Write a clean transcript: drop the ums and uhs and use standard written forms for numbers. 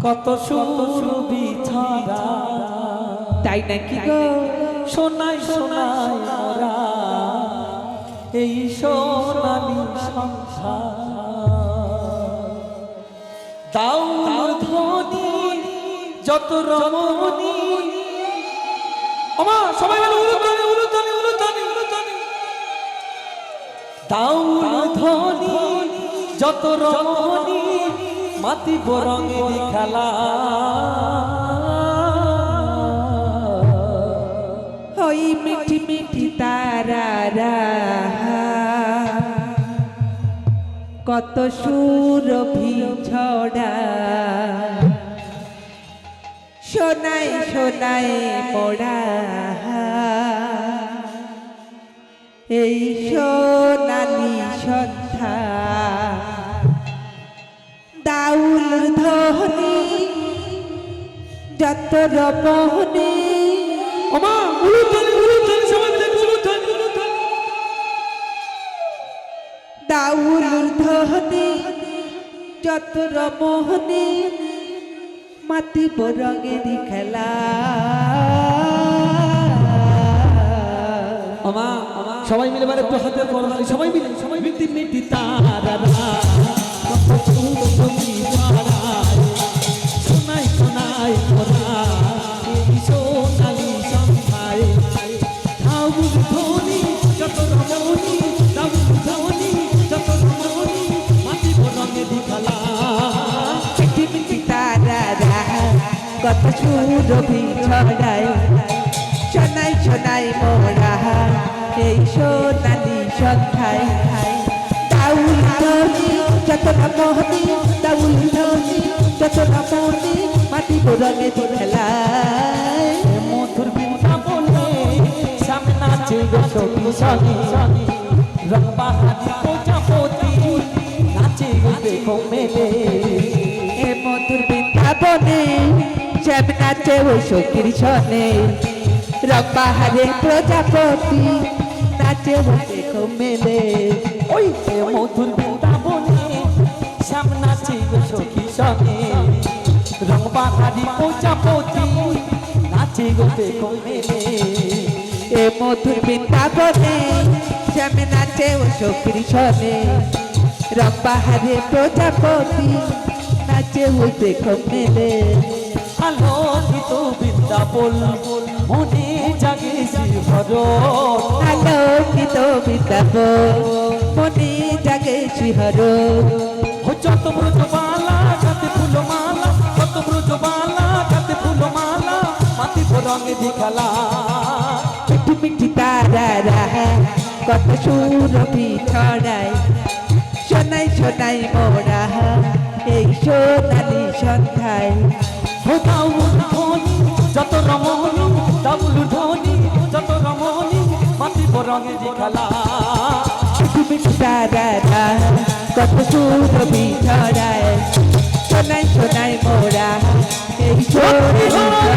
কত সুর বিছাড়া তাই নাকি গো সোনাই সোনাই মোরা এই সোনালি সংসার দাউল ধ্বনি যত রমণী ওমা সবাই বলে উলুধ্বনি উলুধ্বনি উলুধ্বনি উলুধ্বনি দাউল ধ্বনি যত রমণী মাতি বরঙের খেলা ওই মিঠি মিঠি তারারা কত সুরভি ছড়া সোনাই সোনাই পড়া এই সোনালি সন্ধ্যা দাউল ধ্বনি যত রমণী ওমা উলুধ্বনি উলুধ্বনি সবাই মিলে উলুধ্বনি উলুধ্বনি দাউল ধ্বনি যত রমণী মাতি বরঙের খেলা ওমা সবাই মিলে এবার একটু হাতের করতালি সবাই মিলে মিটি মিটি তারারা কত সুন্দর বিছাড়া সোনাই সোনাই মোরা এই সোনালি সংসারে দাউল ধ্বনি যত রমণী দাউল ধ্বনি যত রমণী মাটি বরঙের খেলা মিঠি মিঠি তারারা কত সুরভি ছড়ায় সোনাই সোনাই মোরা এই সোনালি সন্ধ্যায় দাউল ধ্বনি যত রমণী দাউল ধ্বনি যত রমণী মাটি বরঙের খেলায় মধুর বৃন্দাবনে সামনে নাচে গো সখী সখী রং বাহারি প্রজাপতি নাচে গো দেখো মেলে এ মধুর বৃন্দাবনে শ্যাম নাচে ওই সখীর ছনে রং বাহারে প্রজাপতি নাচে ওই দেখো মেলে ওই যে মধুর বৃন্দাবনে সামনে নাচে গো সখী সখী রং বাহারি প্রজাপতি নাচে গো দেখো মেলে এ মধুর বৃন্দাবনে শ্যাম নাচে ওই সখীর ছনে রং বাহারে প্রজাপতি নাচে ওই দেখো মেলে আলোকিত বৃন্দাবন মনে জাগে শ্রীহর আলোকিত বৃন্দাবন মনে জাগে শ্রীহর যত ব্রজমালা গাতে ফুলমালা যত ব্রজমালা গাতে ফুলমালা মাটি বরঙে খেলা মিঠি মিঠি তারারা কত সুরভি ছড়ায় সোনাই সোনাই মোরা এই সোনালি সন্ধ্যায় দাউল ধ্বনি যত রমণী দাউল ধ্বনি যত রমণী মাটি বরঙে খেলা মিঠি মিঠি তারারা কত সুরভি ছড়ায় সোনাই সোনাই মোরা এই সোনালি